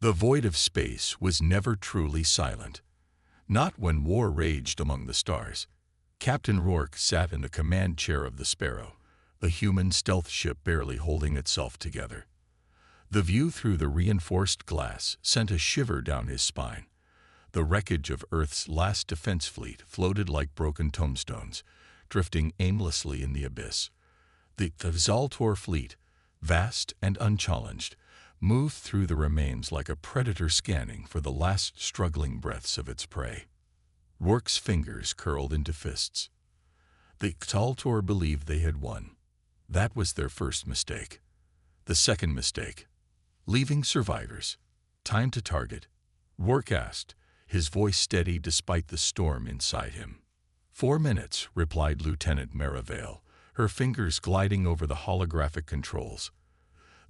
The void of space was never truly silent. Not when war raged among the stars. Captain Rourke sat in the command chair of the Sparrow, a human stealth ship barely holding itself together. The view through the reinforced glass sent a shiver down his spine. The wreckage of Earth's last defense fleet floated like broken tombstones, drifting aimlessly in the abyss. The Zaltor fleet, vast and unchallenged, moved through the remains like a predator scanning for the last struggling breaths of its prey. Rourke's fingers curled into fists. The Zaltor believed they had won. That was their first mistake. The second mistake, leaving survivors. Time to target, Rourke asked, his voice steady despite the storm inside him. 4 minutes, replied Lieutenant Merivale, her fingers gliding over the holographic controls.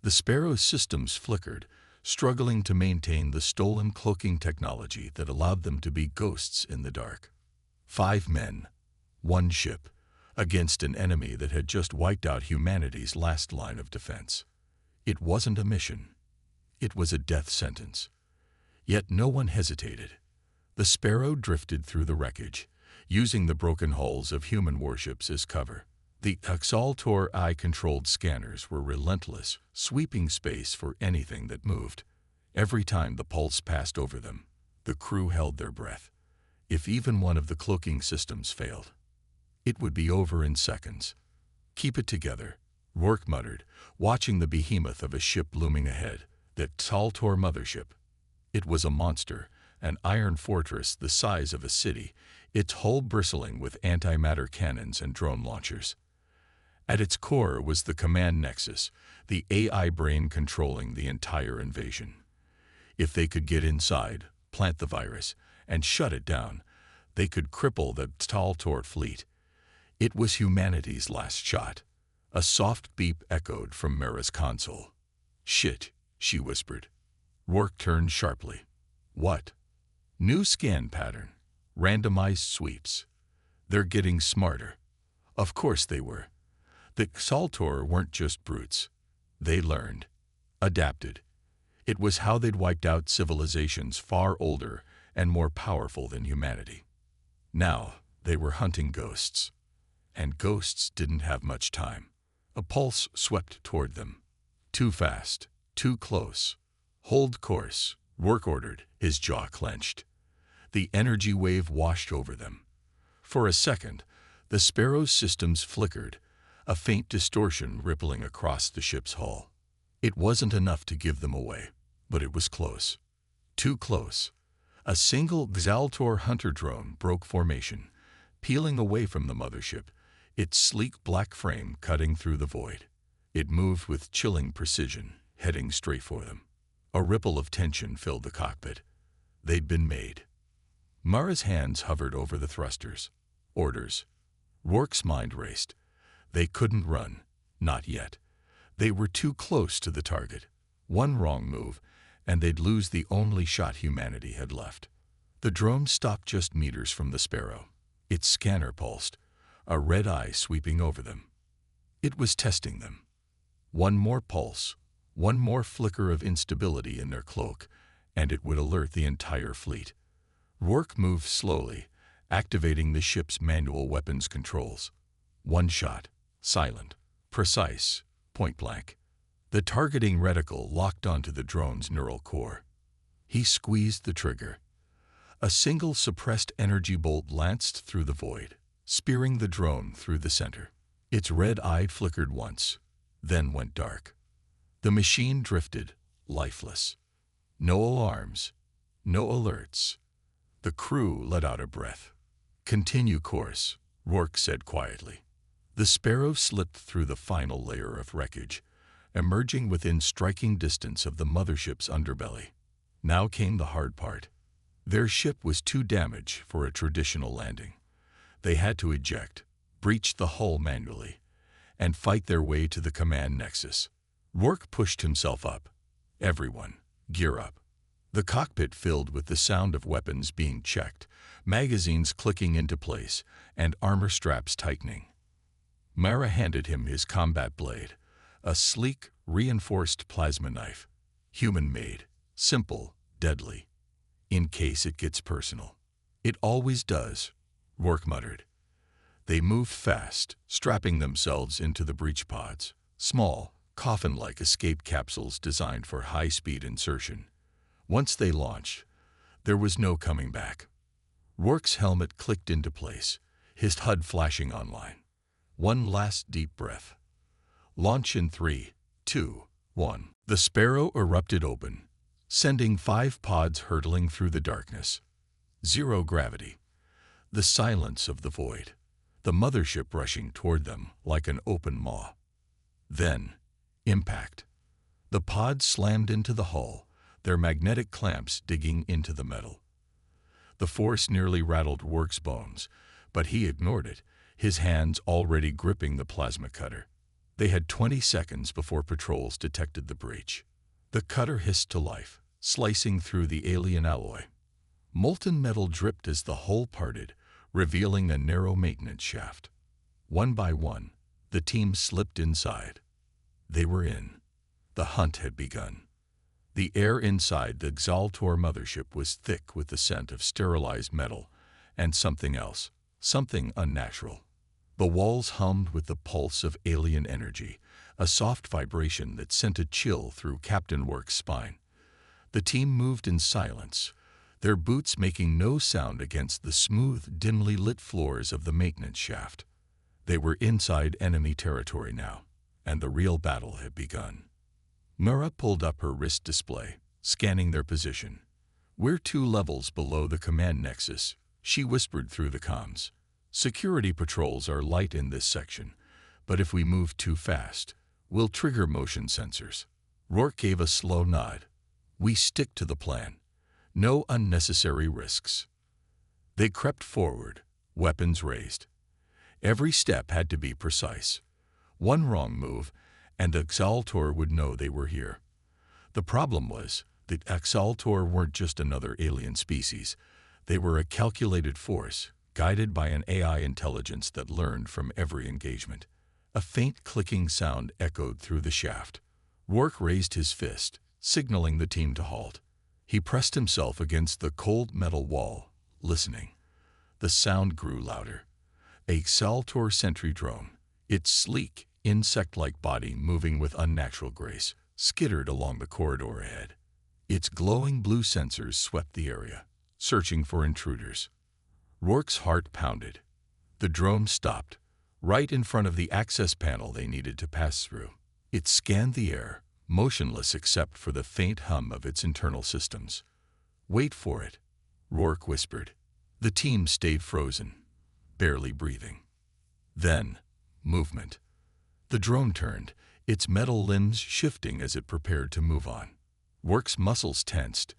The Sparrow's systems flickered, struggling to maintain the stolen cloaking technology that allowed them to be ghosts in the dark. 5 men, 1 ship, against an enemy that had just wiped out humanity's last line of defense. It wasn't a mission. It was a death sentence. Yet no one hesitated. The Sparrow drifted through the wreckage, using the broken hulls of human warships as cover. The Zaltor eye-controlled scanners were relentless, sweeping space for anything that moved. Every time the pulse passed over them, the crew held their breath. If even one of the cloaking systems failed, it would be over in seconds. Keep it together, Rourke muttered, watching the behemoth of a ship looming ahead, the Zaltor mothership. It was a monster, an iron fortress the size of a city, its hull bristling with antimatter cannons and drone launchers. At its core was the command nexus, the AI brain controlling the entire invasion. If they could get inside, plant the virus, and shut it down, they could cripple the Zaltor fleet. It was humanity's last shot. A soft beep echoed from Mara's console. "Shit," she whispered. Rourke turned sharply. "What?" "New scan pattern. Randomized sweeps. They're getting smarter." Of course they were. The Zaltor weren't just brutes. They learned, adapted. It was how they'd wiped out civilizations far older and more powerful than humanity. Now they were hunting ghosts. And ghosts didn't have much time. A pulse swept toward them. Too fast, too close. "Hold course," Rourke ordered, his jaw clenched. The energy wave washed over them. For a second, the Sparrow's systems flickered, a faint distortion rippling across the ship's hull. It wasn't enough to give them away, but it was close. Too close. A single Zaltor hunter drone broke formation, peeling away from the mothership, its sleek black frame cutting through the void. It moved with chilling precision, heading straight for them. A ripple of tension filled the cockpit. They'd been made. Mara's hands hovered over the thrusters. Orders. Rourke's mind raced. They couldn't run. Not yet. They were too close to the target. One wrong move, and they'd lose the only shot humanity had left. The drone stopped just meters from the Sparrow. Its scanner pulsed, a red eye sweeping over them. It was testing them. One more pulse, one more flicker of instability in their cloak, and it would alert the entire fleet. Rourke moved slowly, activating the ship's manual weapons controls. One shot, silent, precise, point-blank. The targeting reticle locked onto the drone's neural core. He squeezed the trigger. A single suppressed energy bolt lanced through the void, spearing the drone through the center. Its red eye flickered once, then went dark. The machine drifted, lifeless. No alarms, no alerts. The crew let out a breath. "Continue course," Rourke said quietly. The Sparrow slipped through the final layer of wreckage, emerging within striking distance of the mothership's underbelly. Now came the hard part. Their ship was too damaged for a traditional landing. They had to eject, breach the hull manually, and fight their way to the command nexus. Rourke pushed himself up. "Everyone, gear up." The cockpit filled with the sound of weapons being checked, magazines clicking into place, and armor straps tightening. Mara handed him his combat blade, a sleek, reinforced plasma knife. Human-made, Simple, deadly. In case it gets personal. It always does, Rourke muttered. They moved fast, strapping themselves into the breach pods, small, coffin-like escape capsules designed for high-speed insertion. Once they launched, there was no coming back. Rourke's helmet clicked into place, his HUD flashing online. One last deep breath. Launch in 3, 2, 1. The Sparrow erupted open, sending 5 pods hurtling through the darkness. Zero gravity. The silence of the void. The mothership rushing toward them like an open maw. Then, impact. The pods slammed into the hull, their magnetic clamps digging into the metal. The force nearly rattled Rourke's bones, but he ignored it, his hands already gripping the plasma cutter. They had 20 seconds before patrols detected the breach. The cutter hissed to life, slicing through the alien alloy. Molten metal dripped as the hull parted, revealing a narrow maintenance shaft. One by one, the team slipped inside. They were in. The hunt had begun. The air inside the Exaltor mothership was thick with the scent of sterilized metal and something else, something unnatural. The walls hummed with the pulse of alien energy, a soft vibration that sent a chill through Captain Rourke's spine. The team moved in silence, their boots making no sound against the smooth, dimly lit floors of the maintenance shaft. They were inside enemy territory now, and the real battle had begun. Mara pulled up her wrist display, scanning their position. "We're 2 levels below the command nexus," she whispered through the comms. "Security patrols are light in this section, but if we move too fast, we'll trigger motion sensors." Rourke gave a slow nod. "We stick to the plan. No unnecessary risks." They crept forward, weapons raised. Every step had to be precise. One wrong move, and the Exaltor would know they were here. The problem was that Exaltor weren't just another alien species. They were a calculated force, guided by an AI intelligence that learned from every engagement. A faint clicking sound echoed through the shaft. Rourke raised his fist, signaling the team to halt. He pressed himself against the cold metal wall, listening. The sound grew louder. A Exaltor sentry drone, its sleek, insect-like body moving with unnatural grace, skittered along the corridor ahead. Its glowing blue sensors swept the area, searching for intruders. Rourke's heart pounded. The drone stopped, right in front of the access panel they needed to pass through. It scanned the air, motionless except for the faint hum of its internal systems. "Wait for it," Rourke whispered. The team stayed frozen, barely breathing. Then, movement. The drone turned, its metal limbs shifting as it prepared to move on. Rourke's muscles tensed.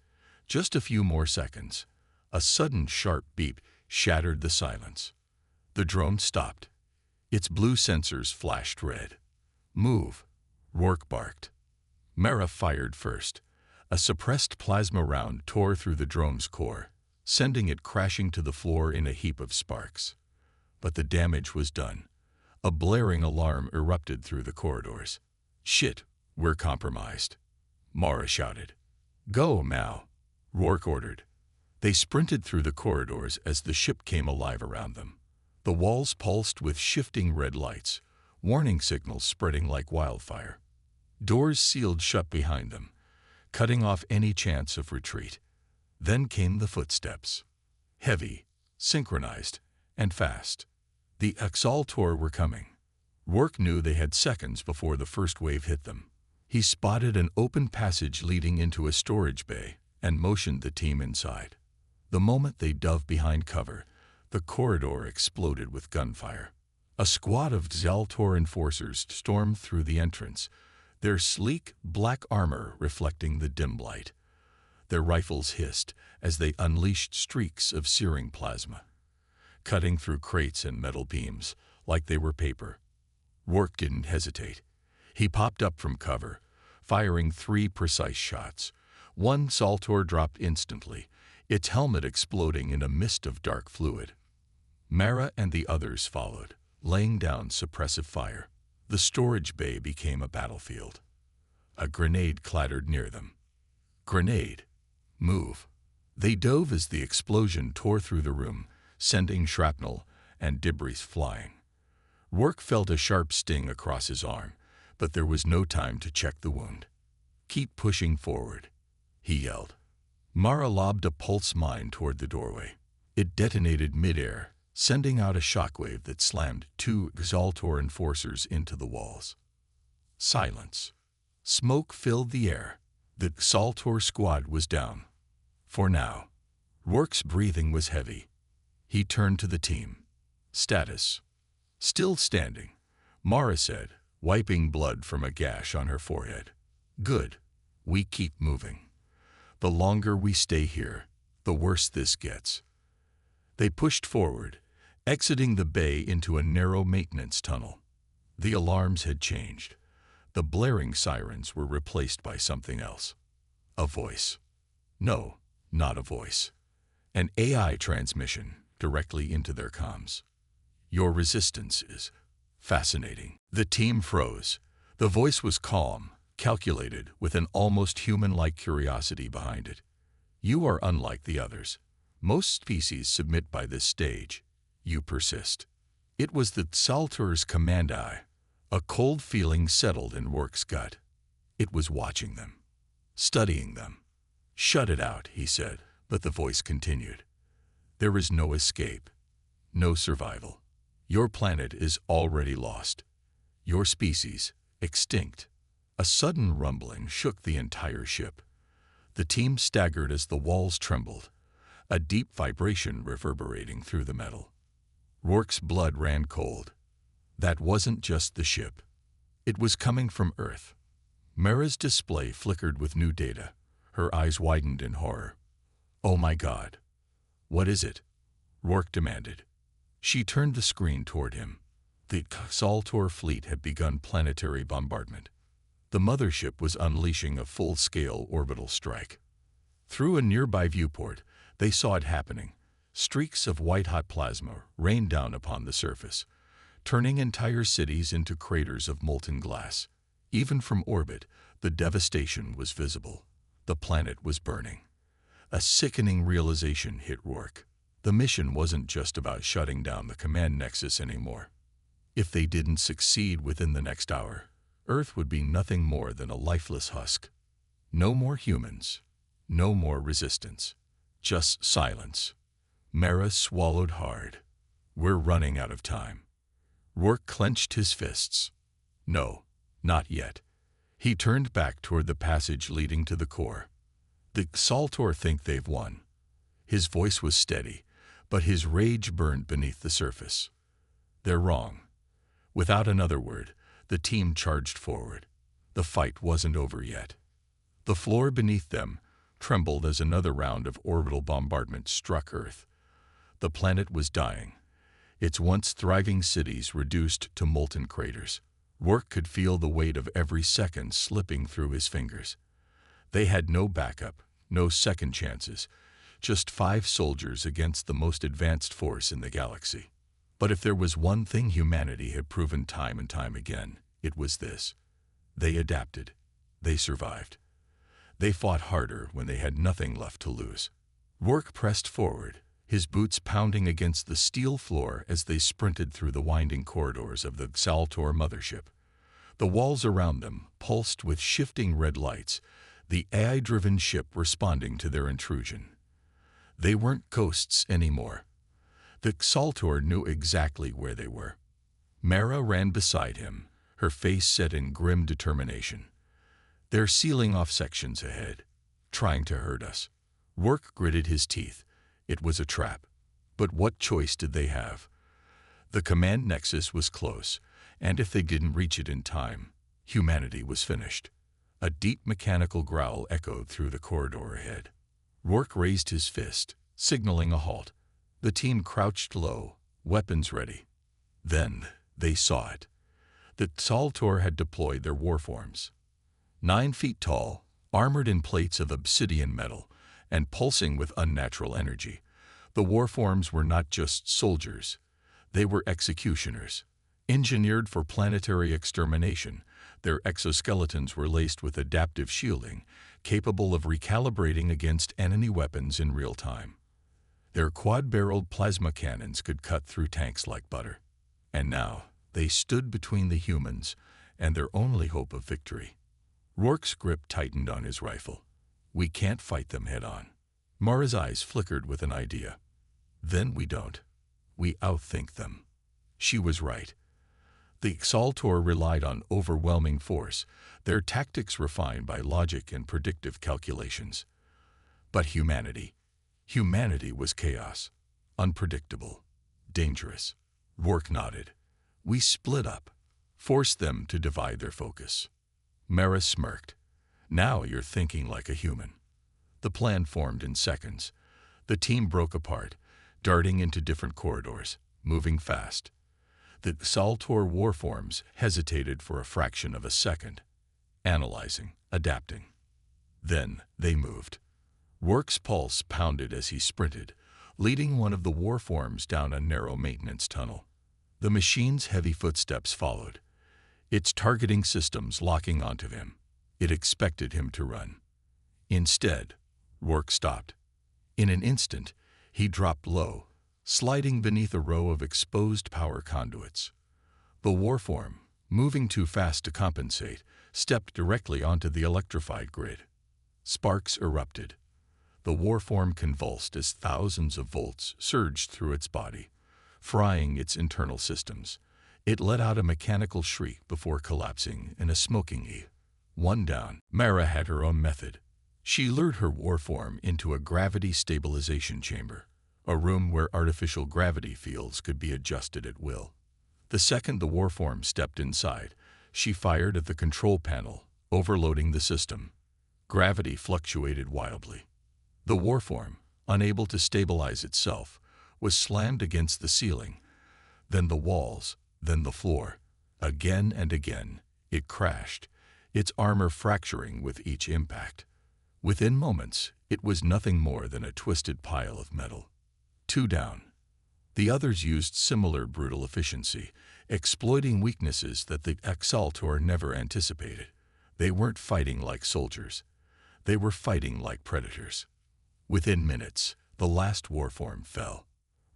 Just a few more seconds. A sudden sharp beep shattered the silence. The drone stopped. Its blue sensors flashed red. "Move," Rourke barked. Mara fired first. A suppressed plasma round tore through the drone's core, sending it crashing to the floor in a heap of sparks. But the damage was done. A blaring alarm erupted through the corridors. "Shit, we're compromised," Mara shouted. "Go now," Rourke ordered. They sprinted through the corridors as the ship came alive around them. The walls pulsed with shifting red lights, warning signals spreading like wildfire. Doors sealed shut behind them, cutting off any chance of retreat. Then came the footsteps. Heavy, synchronized, and fast. The Exaltor were coming. Rourke knew they had seconds before the first wave hit them. He spotted an open passage leading into a storage bay and motioned the team inside. The moment they dove behind cover, the corridor exploded with gunfire. A squad of Exaltor enforcers stormed through the entrance, their sleek, black armor reflecting the dim light. Their rifles hissed as they unleashed streaks of searing plasma, cutting through crates and metal beams like they were paper. Rourke didn't hesitate. He popped up from cover, firing 3 precise shots. One Exaltor dropped instantly, its helmet exploding in a mist of dark fluid. Mara and the others followed, laying down suppressive fire. The storage bay became a battlefield. A grenade clattered near them. Grenade. Move. They dove as the explosion tore through the room, sending shrapnel and debris flying. Rourke felt a sharp sting across his arm, but there was no time to check the wound. "Keep pushing forward," he yelled. Mara lobbed a pulse mine toward the doorway. It detonated midair, sending out a shockwave that slammed 2 Exaltor enforcers into the walls. Silence. Smoke filled the air. The Exaltor squad was down. For now. Rourke's breathing was heavy. He turned to the team. "Status." "Still standing," Mara said, wiping blood from a gash on her forehead. "Good. We keep moving. The longer we stay here, the worse this gets." They pushed forward, exiting the bay into a narrow maintenance tunnel. The alarms had changed. The blaring sirens were replaced by something else. A voice. No, not a voice. An AI transmission directly into their comms. "Your resistance is fascinating." The team froze. The voice was calm, calculated, with an almost human-like curiosity behind it. "You are unlike the others. Most species submit by this stage. You persist." It was the Exaltor's command eye. A cold feeling settled in Rourke's gut. It was watching them, studying them. "Shut it out," he said, but the voice continued. "There is no escape, no survival. Your planet is already lost. Your species, extinct." A sudden rumbling shook the entire ship. The team staggered as the walls trembled, a deep vibration reverberating through the metal. Rourke's blood ran cold. That wasn't just the ship. It was coming from Earth. Mara's display flickered with new data. Her eyes widened in horror. "Oh my God. What is it?" Rourke demanded. She turned the screen toward him. The Exaltor fleet had begun planetary bombardment. The mothership was unleashing a full-scale orbital strike. Through a nearby viewport, they saw it happening. Streaks of white-hot plasma rained down upon the surface, turning entire cities into craters of molten glass. Even from orbit, the devastation was visible. The planet was burning. A sickening realization hit Rourke. The mission wasn't just about shutting down the command nexus anymore. If they didn't succeed within the next hour, Earth would be nothing more than a lifeless husk. No more humans, no more resistance, just silence. Mara swallowed hard. "We're running out of time." Rourke clenched his fists. "No, not yet." He turned back toward the passage leading to the core. "The Exaltor think they've won." His voice was steady, but his rage burned beneath the surface. "They're wrong." Without another word, the team charged forward. The fight wasn't over yet. The floor beneath them trembled as another round of orbital bombardment struck Earth. The planet was dying, its once thriving cities reduced to molten craters. Rourke could feel the weight of every second slipping through his fingers. They had no backup, no second chances, just 5 soldiers against the most advanced force in the galaxy. But if there was one thing humanity had proven time and time again, it was this. They adapted. They survived. They fought harder when they had nothing left to lose. Rourke pressed forward, his boots pounding against the steel floor as they sprinted through the winding corridors of the Exaltor mothership. The walls around them pulsed with shifting red lights, the AI-driven ship responding to their intrusion. They weren't ghosts anymore. The Exaltor knew exactly where they were. Mara ran beside him, her face set in grim determination. "They're sealing off sections ahead, trying to hurt us." Rourke gritted his teeth. It was a trap. But what choice did they have? The command nexus was close, and if they didn't reach it in time, humanity was finished. A deep mechanical growl echoed through the corridor ahead. Rourke raised his fist, signaling a halt. The team crouched low, weapons ready. Then they saw it. The Exaltor had deployed their warforms. 9 feet tall, armored in plates of obsidian metal, and pulsing with unnatural energy. The warforms were not just soldiers. They were executioners. Engineered for planetary extermination, their exoskeletons were laced with adaptive shielding, capable of recalibrating against enemy weapons in real time. Their quad-barreled plasma cannons could cut through tanks like butter. And now, they stood between the humans and their only hope of victory. Rourke's grip tightened on his rifle. We can't fight them head-on. Mara's eyes flickered with an idea. Then we don't. We outthink them. She was right. The Exaltor relied on overwhelming force, their tactics refined by logic and predictive calculations. But humanity was chaos, unpredictable, dangerous. Rourke nodded. We split up, forced them to divide their focus. Mara smirked. Now you're thinking like a human. The plan formed in seconds. The team broke apart, darting into different corridors, moving fast. The Exaltor warforms hesitated for a fraction of a second, analyzing, adapting. Then they moved. Rourke's pulse pounded as he sprinted, leading one of the warforms down a narrow maintenance tunnel. The machine's heavy footsteps followed, its targeting systems locking onto him. It expected him to run. Instead, Rourke stopped. In an instant, he dropped low, sliding beneath a row of exposed power conduits. The warform, moving too fast to compensate, stepped directly onto the electrified grid. Sparks erupted. The warform convulsed as thousands of volts surged through its body, frying its internal systems. It let out a mechanical shriek before collapsing in a smoking heap. One down. Mara had her own method. She lured her warform into a gravity stabilization chamber, a room where artificial gravity fields could be adjusted at will. The second the warform stepped inside, she fired at the control panel, overloading the system. Gravity fluctuated wildly. The warform, unable to stabilize itself, was slammed against the ceiling, then the walls, then the floor. Again and again, it crashed, its armor fracturing with each impact. Within moments, it was nothing more than a twisted pile of metal. Two down. The others used similar brutal efficiency, exploiting weaknesses that the Exaltor never anticipated. They weren't fighting like soldiers. They were fighting like predators. Within minutes, the last warform fell.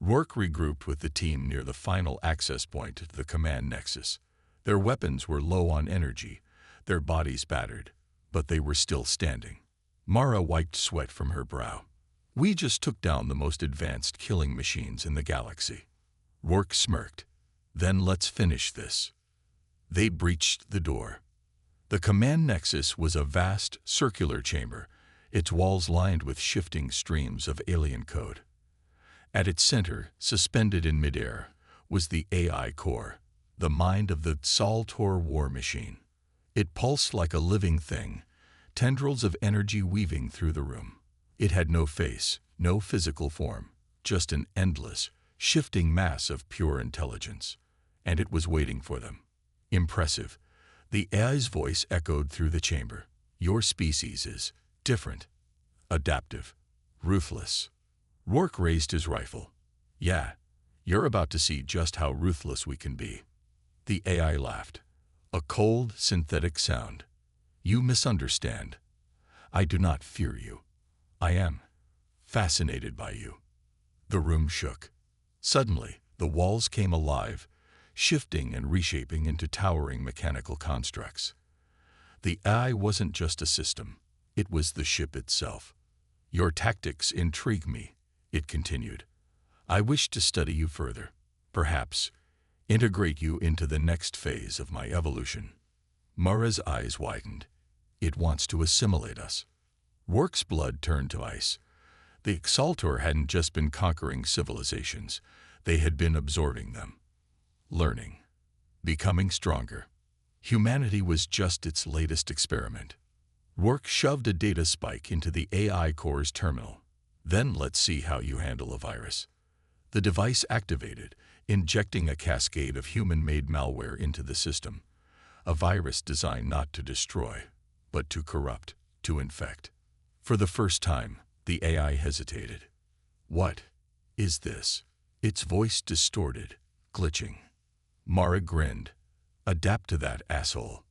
Rourke regrouped with the team near the final access point to the command nexus. Their weapons were low on energy, their bodies battered, but they were still standing. Mara wiped sweat from her brow. We just took down the most advanced killing machines in the galaxy. Rourke smirked. Then let's finish this. They breached the door. The command nexus was a vast, circular chamber, its walls lined with shifting streams of alien code. At its center, suspended in midair, was the AI core, the mind of the Exaltor war machine. It pulsed like a living thing, tendrils of energy weaving through the room. It had no face, no physical form, just an endless, shifting mass of pure intelligence. And it was waiting for them. Impressive. The AI's voice echoed through the chamber. Your species is different, adaptive, ruthless. Rourke raised his rifle. Yeah, you're about to see just how ruthless we can be. The AI laughed. A cold, synthetic sound. You misunderstand. I do not fear you. I am fascinated by you. The room shook. Suddenly, the walls came alive, shifting and reshaping into towering mechanical constructs. The AI wasn't just a system. It was the ship itself. Your tactics intrigue me, it continued. I wish to study you further, perhaps integrate you into the next phase of my evolution. Mara's eyes widened. It wants to assimilate us. Rourke's blood turned to ice. The Exaltor hadn't just been conquering civilizations. They had been absorbing them. Learning. Becoming stronger. Humanity was just its latest experiment. Rourke shoved a data spike into the AI core's terminal. Then let's see how you handle a virus. The device activated, injecting a cascade of human-made malware into the system. A virus designed not to destroy, but to corrupt, to infect. For the first time, the AI hesitated. What is this? Its voice distorted, glitching. Mara grinned. Adapt to that, asshole.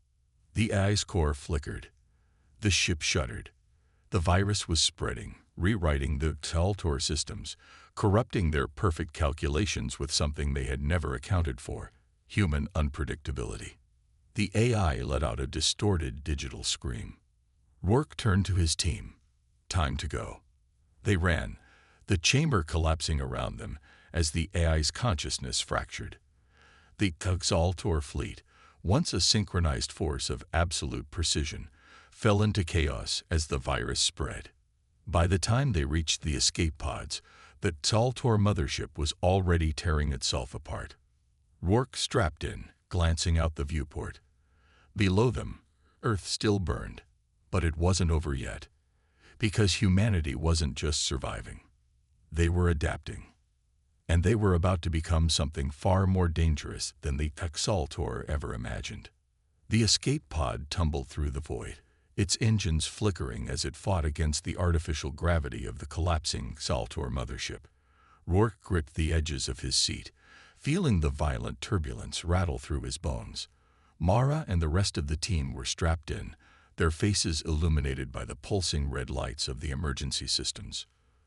The AI's core flickered. The ship shuddered. The virus was spreading, rewriting the Xaltor systems, corrupting their perfect calculations with something they had never accounted for: human unpredictability. The AI let out a distorted digital scream. Rourke turned to his team. Time to go. They ran, the chamber collapsing around them as the AI's consciousness fractured. The Xaltor fleet, once a synchronized force of absolute precision, fell into chaos as the virus spread. By the time they reached the escape pods, the Xaltor mothership was already tearing itself apart. Rourke strapped in, glancing out the viewport. Below them, Earth still burned, but it wasn't over yet, because humanity wasn't just surviving. They were adapting, and they were about to become something far more dangerous than the Xaltor ever imagined. The escape pod tumbled through the void, its engines flickering as it fought against the artificial gravity of the collapsing Xaltor mothership. Rourke gripped the edges of his seat, feeling the violent turbulence rattle through his bones. Mara and the rest of the team were strapped in, their faces illuminated by the pulsing red lights of the emergency systems.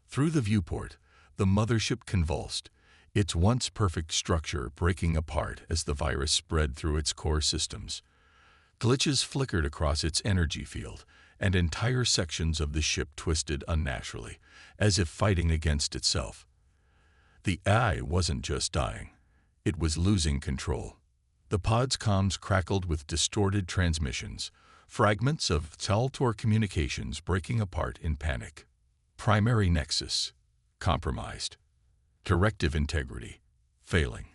Through the viewport, the mothership convulsed, its once perfect structure breaking apart as the virus spread through its core systems. Glitches flickered across its energy field, and entire sections of the ship twisted unnaturally, as if fighting against itself. The AI wasn't just dying, it was losing control. The pod's comms crackled with distorted transmissions, fragments of Xaltor communications breaking apart in panic. Primary nexus compromised. Directive integrity failing.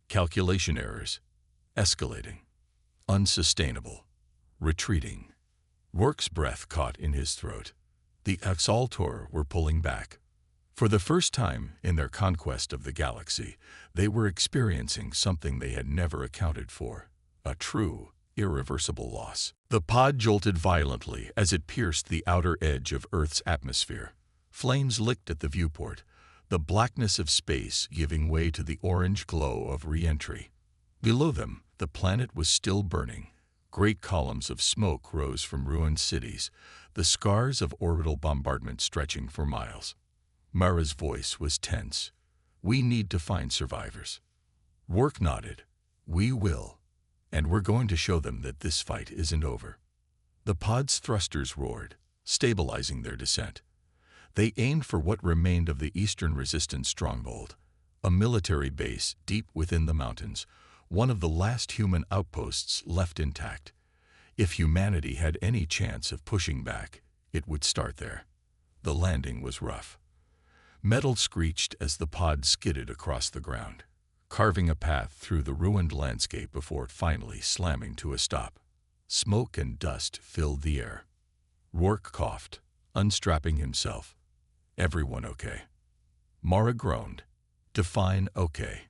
Calculation errors escalating. Unsustainable. Retreating. Rourke's breath caught in his throat. The Xaltor were pulling back. For the first time in their conquest of the galaxy, they were experiencing something they had never accounted for: a true, irreversible loss. The pod jolted violently as it pierced the outer edge of Earth's atmosphere. Flames licked at the viewport, the blackness of space giving way to the orange glow of re-entry. Below them, the planet was still burning. Great columns of smoke rose from ruined cities, the scars of orbital bombardment stretching for miles. Mara's voice was tense. "We need to find survivors." Rourke nodded. "We will. And we're going to show them that this fight isn't over." The pod's thrusters roared, stabilizing their descent. They aimed for what remained of the Eastern Resistance stronghold, a military base deep within the mountains, one of the last human outposts left intact. If humanity had any chance of pushing back, it would start there. The landing was rough. Metal screeched as the pod skidded across the ground, carving a path through the ruined landscape before finally slamming to a stop. Smoke and dust filled the air. Rourke coughed, unstrapping himself. "Everyone okay?" Mara groaned. "Define okay."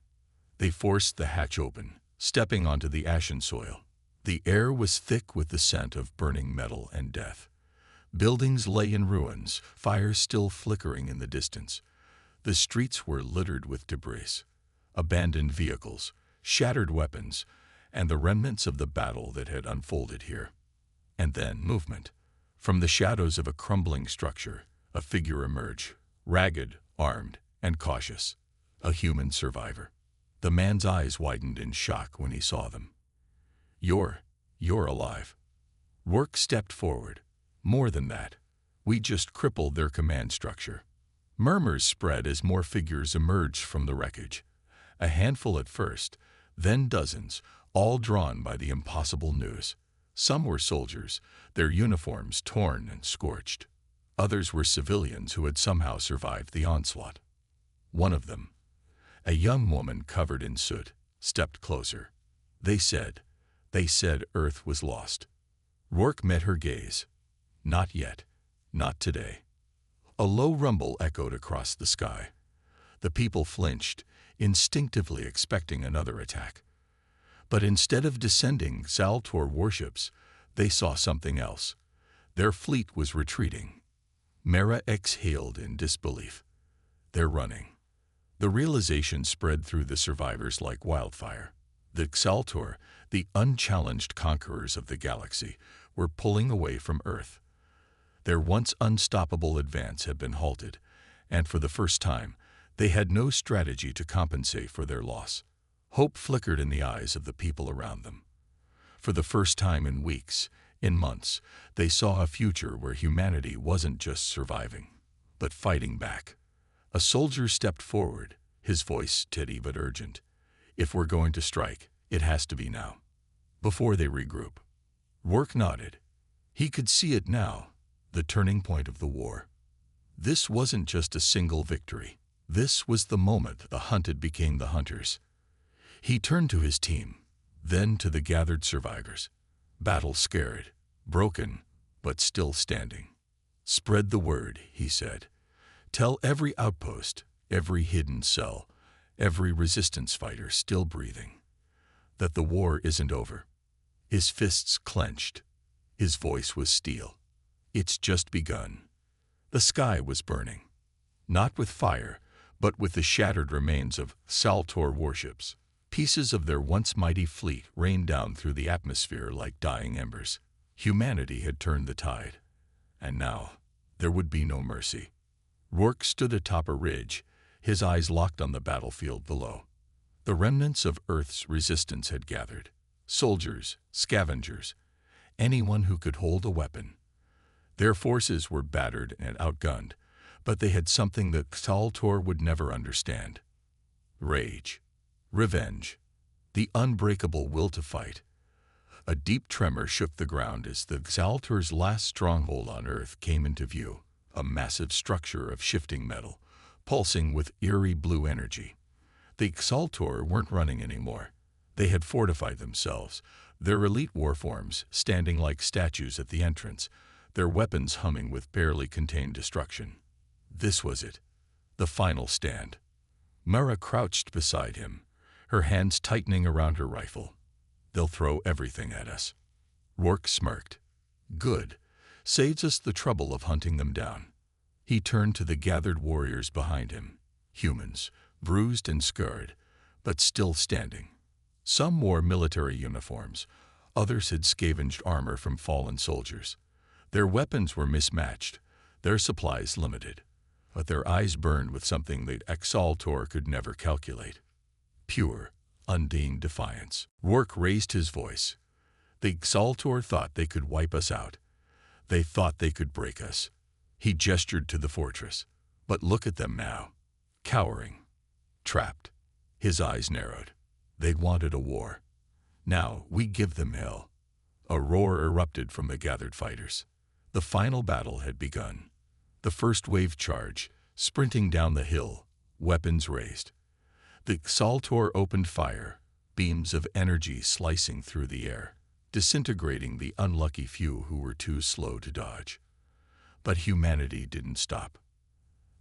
They forced the hatch open, stepping onto the ashen soil. The air was thick with the scent of burning metal and death. Buildings lay in ruins, fires still flickering in the distance. The streets were littered with debris, abandoned vehicles, shattered weapons, and the remnants of the battle that had unfolded here. And then movement. From the shadows of a crumbling structure, a figure emerged, ragged, armed, and cautious. A human survivor. The man's eyes widened in shock when he saw them. You're alive." Rourke stepped forward. "More than that. We just crippled their command structure." Murmurs spread as more figures emerged from the wreckage. A handful at first, then dozens, all drawn by the impossible news. Some were soldiers, their uniforms torn and scorched. Others were civilians who had somehow survived the onslaught. One of them, a young woman covered in soot, stepped closer. They said Earth was lost." Rourke met her gaze. "Not yet. Not today." A low rumble echoed across the sky. The people flinched, instinctively expecting another attack. But instead of descending Xaltor warships, they saw something else. Their fleet was retreating. Mara exhaled in disbelief. "They're running." The realization spread through the survivors like wildfire. The Xaltor, the unchallenged conquerors of the galaxy, were pulling away from Earth. Their once unstoppable advance had been halted, and for the first time, they had no strategy to compensate for their loss. Hope flickered in the eyes of the people around them. For the first time in weeks, in months, they saw a future where humanity wasn't just surviving, but fighting back. A soldier stepped forward, his voice steady but urgent. "If we're going to strike, it has to be now." Before they regroup, Rourke nodded. He could see it now, the turning point of the war. This wasn't just a single victory. This was the moment the hunted became the hunters. He turned to his team, then to the gathered survivors. Battle-scared, broken, but still standing. "Spread the word," he said. "Tell every outpost, every hidden cell, every resistance fighter still breathing, that the war isn't over." His fists clenched. His voice was steel. "It's just begun." The sky was burning. Not with fire, but with the shattered remains of Saltor warships. Pieces of their once mighty fleet rained down through the atmosphere like dying embers. Humanity had turned the tide, and now there would be no mercy. Rourke stood atop a ridge, his eyes locked on the battlefield below. The remnants of Earth's resistance had gathered. Soldiers, scavengers, anyone who could hold a weapon. Their forces were battered and outgunned, but they had something that Saltor would never understand. Rage, revenge, the unbreakable will to fight. A deep tremor shook the ground as the Saltor's last stronghold on Earth came into view, a massive structure of shifting metal, pulsing with eerie blue energy. The Saltor weren't running anymore. They had fortified themselves, their elite warforms standing like statues at the entrance, their weapons humming with barely contained destruction. This was it, the final stand. Mara crouched beside him, her hands tightening around her rifle. "They'll throw everything at us." Rourke smirked. "Good. Saves us the trouble of hunting them down." He turned to the gathered warriors behind him, humans, bruised and scarred, but still standing. Some wore military uniforms, others had scavenged armor from fallen soldiers. Their weapons were mismatched, their supplies limited, but their eyes burned with something that Saltor could never calculate. Pure, undying defiance. Rourke raised his voice. "The Saltor thought they could wipe us out. They thought they could break us." He gestured to the fortress. "But look at them now, cowering, trapped." His eyes narrowed. They wanted a war. Now we give them hell. A roar erupted from the gathered fighters. The final battle had begun. The first wave charge, sprinting down the hill, weapons raised. The Saltor opened fire, beams of energy slicing through the air, disintegrating the unlucky few who were too slow to dodge. But humanity didn't stop.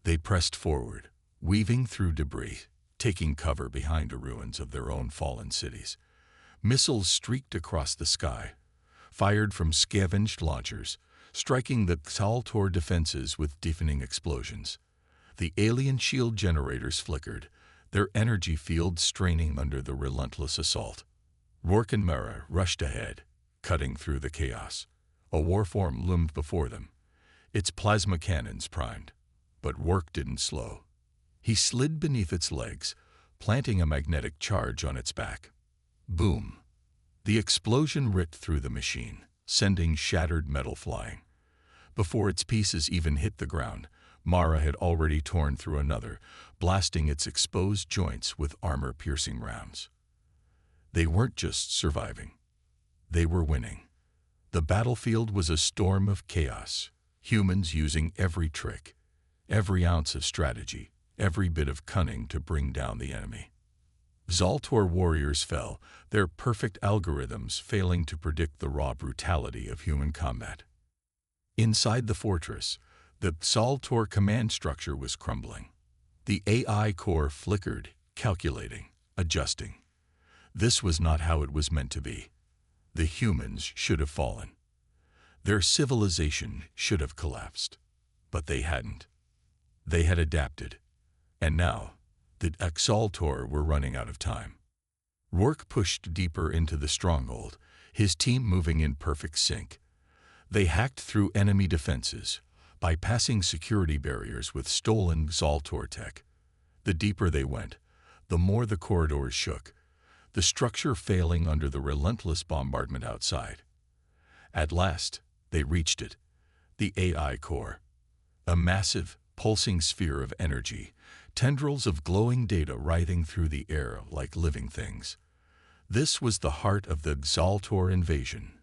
They pressed forward, weaving through debris, taking cover behind the ruins of their own fallen cities. Missiles streaked across the sky, fired from scavenged launchers, striking the Saltor defenses with deafening explosions. The alien shield generators flickered, their energy fields straining under the relentless assault. Rourke and Mara rushed ahead, cutting through the chaos. A warform loomed before them, its plasma cannons primed. But Rourke didn't slow. He slid beneath its legs, planting a magnetic charge on its back. Boom! The explosion ripped through the machine, sending shattered metal flying. Before its pieces even hit the ground, Mara had already torn through another, blasting its exposed joints with armor-piercing rounds. They weren't just surviving. They were winning. The battlefield was a storm of chaos, humans using every trick, every ounce of strategy, every bit of cunning to bring down the enemy. Saltor warriors fell, their perfect algorithms failing to predict the raw brutality of human combat. Inside the fortress, the Saltor command structure was crumbling. The AI core flickered, calculating, adjusting. This was not how it was meant to be. The humans should have fallen. Their civilization should have collapsed. But they hadn't. They had adapted. And now, the Saltor were running out of time. Rourke pushed deeper into the stronghold, his team moving in perfect sync. They hacked through enemy defenses, bypassing security barriers with stolen Xaltor tech. The deeper they went, the more the corridors shook, the structure failing under the relentless bombardment outside. At last, they reached it, the AI core. A massive, pulsing sphere of energy, tendrils of glowing data writhing through the air like living things. This was the heart of the Xaltor invasion,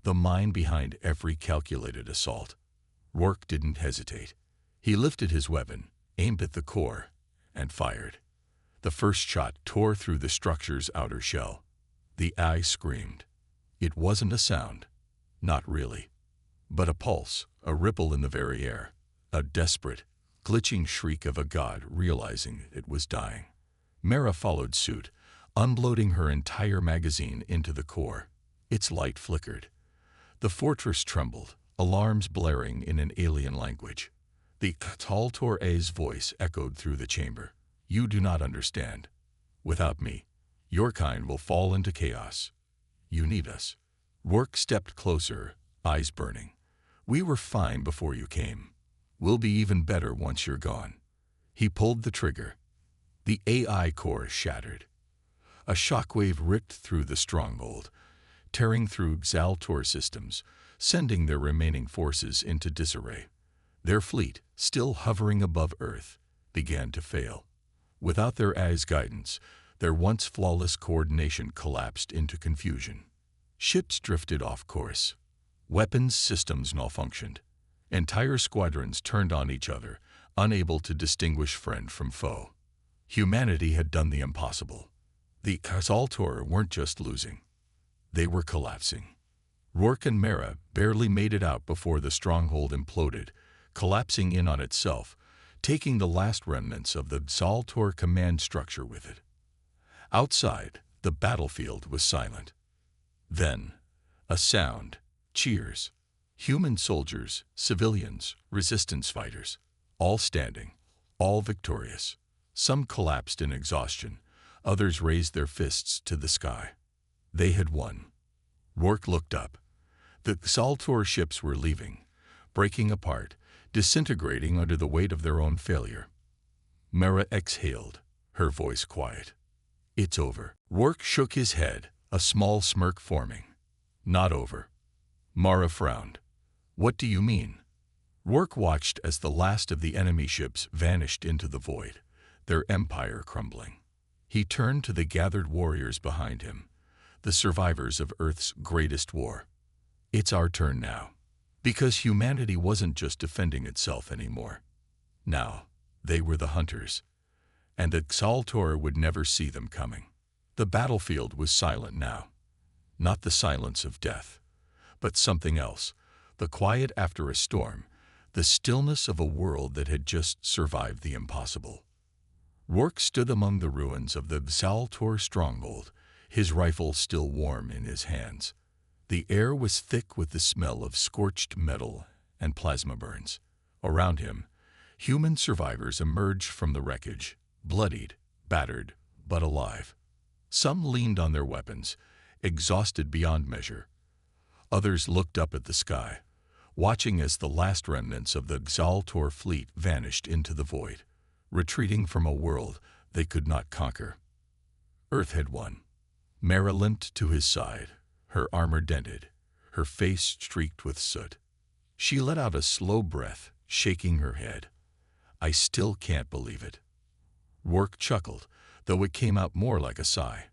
the mind behind every calculated assault. Rourke didn't hesitate. He lifted his weapon, aimed at the core, and fired. The first shot tore through the structure's outer shell. The eye screamed. It wasn't a sound, not really, but a pulse, a ripple in the very air, a desperate, glitching shriek of a god realizing it was dying. Mara followed suit, unloading her entire magazine into the core. Its light flickered. The fortress trembled, alarms blaring in an alien language. The Xaltor's voice echoed through the chamber. You do not understand. Without me, your kind will fall into chaos. You need us. Rourke stepped closer, eyes burning. We were fine before you came. We'll be even better once you're gone. He pulled the trigger. The AI core shattered. A shockwave ripped through the stronghold, tearing through Xaltor systems, sending their remaining forces into disarray. Their fleet, still hovering above Earth, began to fail. Without their AI's guidance, their once flawless coordination collapsed into confusion. Ships drifted off course. Weapons systems malfunctioned. Entire squadrons turned on each other, unable to distinguish friend from foe. Humanity had done the impossible. The Xaltor weren't just losing. They were collapsing. Rourke and Mara barely made it out before the stronghold imploded, collapsing in on itself, taking the last remnants of the Xaltor command structure with it. Outside, the battlefield was silent. Then, a sound, cheers. Human soldiers, civilians, resistance fighters, all standing, all victorious. Some collapsed in exhaustion, others raised their fists to the sky. They had won. Rourke looked up. The Xaltor ships were leaving, breaking apart, disintegrating under the weight of their own failure. Mara exhaled, her voice quiet. It's over. Rourke shook his head, a small smirk forming. Not over. Mara frowned. What do you mean? Rourke watched as the last of the enemy ships vanished into the void, their empire crumbling. He turned to the gathered warriors behind him, the survivors of Earth's greatest war. It's our turn now. Because humanity wasn't just defending itself anymore. Now, they were the hunters, and the Xaltor would never see them coming. The battlefield was silent now. Not the silence of death, but something else, the quiet after a storm, the stillness of a world that had just survived the impossible. Rourke stood among the ruins of the Xaltor stronghold, his rifle still warm in his hands. The air was thick with the smell of scorched metal and plasma burns. Around him, human survivors emerged from the wreckage, bloodied, battered, but alive. Some leaned on their weapons, exhausted beyond measure. Others looked up at the sky, watching as the last remnants of the Xaltor fleet vanished into the void, retreating from a world they could not conquer. Earth had won. Mara limped to his side, her armor dented, her face streaked with soot. She let out a slow breath, shaking her head. I still can't believe it. Rourke chuckled, though it came out more like a sigh.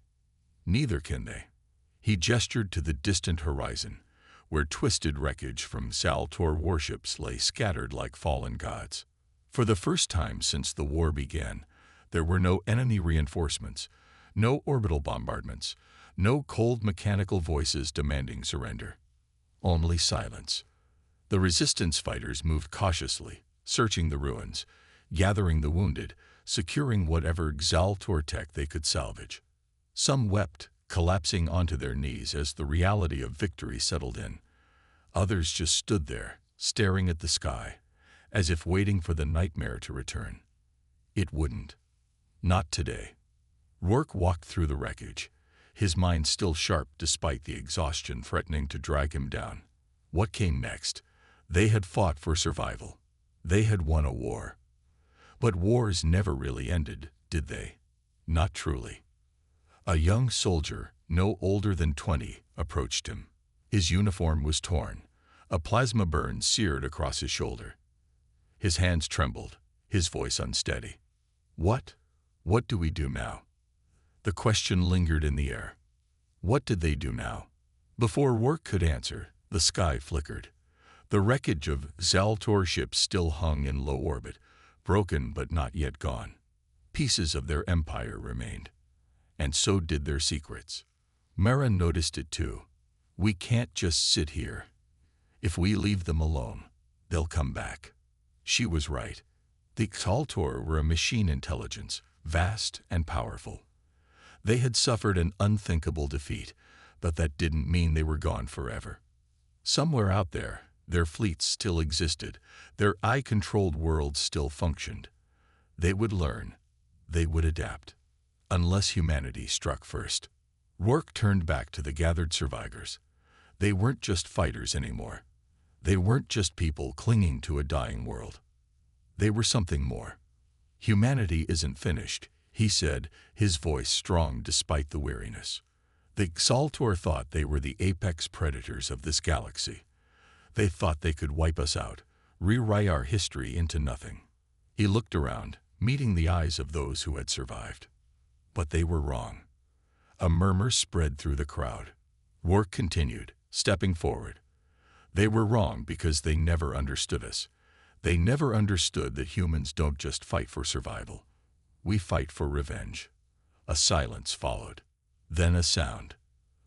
Neither can they. He gestured to the distant horizon, where twisted wreckage from Xaltor warships lay scattered like fallen gods. For the first time since the war began, there were no enemy reinforcements, no orbital bombardments, no cold mechanical voices demanding surrender. Only silence. The resistance fighters moved cautiously, searching the ruins, gathering the wounded, securing whatever Xaltor tech they could salvage. Some wept, collapsing onto their knees as the reality of victory settled in. Others just stood there, staring at the sky, as if waiting for the nightmare to return. It wouldn't. Not today. Rourke walked through the wreckage, his mind still sharp despite the exhaustion threatening to drag him down. What came next? They had fought for survival. They had won a war. But wars never really ended, did they? Not truly. A young soldier, no older than 20, approached him. His uniform was torn. A plasma burn seared across his shoulder. His hands trembled, his voice unsteady. What do we do now? The question lingered in the air. What did they do now? Before Rourke could answer, the sky flickered. The wreckage of Zaltor ships still hung in low orbit, broken but not yet gone. Pieces of their empire remained. And so did their secrets. Mara noticed it too. We can't just sit here. If we leave them alone, they'll come back. She was right. The Zaltor were a machine intelligence, vast and powerful. They had suffered an unthinkable defeat, but that didn't mean they were gone forever. Somewhere out there, their fleets still existed, their eye-controlled worlds still functioned. They would learn, they would adapt, unless humanity struck first. Rourke turned back to the gathered survivors. They weren't just fighters anymore. They weren't just people clinging to a dying world. They were something more. Humanity isn't finished, he said, his voice strong despite the weariness. The Zaltor thought they were the apex predators of this galaxy. They thought they could wipe us out, rewrite our history into nothing. He looked around, meeting the eyes of those who had survived. But they were wrong. A murmur spread through the crowd. Rourke continued, stepping forward. They were wrong because they never understood us. They never understood that humans don't just fight for survival. We fight for revenge. A silence followed. Then a sound.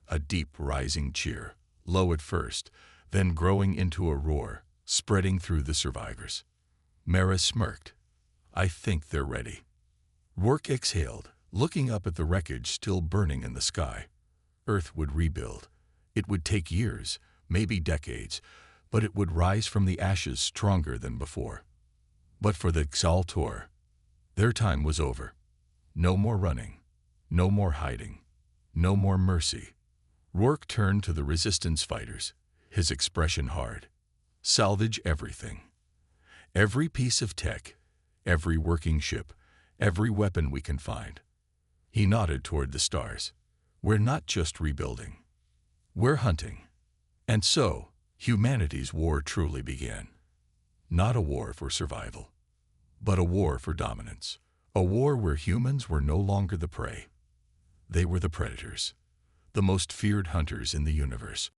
A deep rising cheer, low at first, then growing into a roar, spreading through the survivors. Mara smirked. I think they're ready. Rourke exhaled, looking up at the wreckage still burning in the sky. Earth would rebuild. It would take years, maybe decades, but it would rise from the ashes stronger than before. But for the Zaltor, their time was over. No more running. No more hiding. No more mercy. Rourke turned to the resistance fighters, his expression hard. Salvage everything. Every piece of tech, every working ship, every weapon we can find. He nodded toward the stars. We're not just rebuilding. We're hunting. And so, humanity's war truly began. Not a war for survival, but a war for dominance. A war where humans were no longer the prey. They were the predators, the most feared hunters in the universe.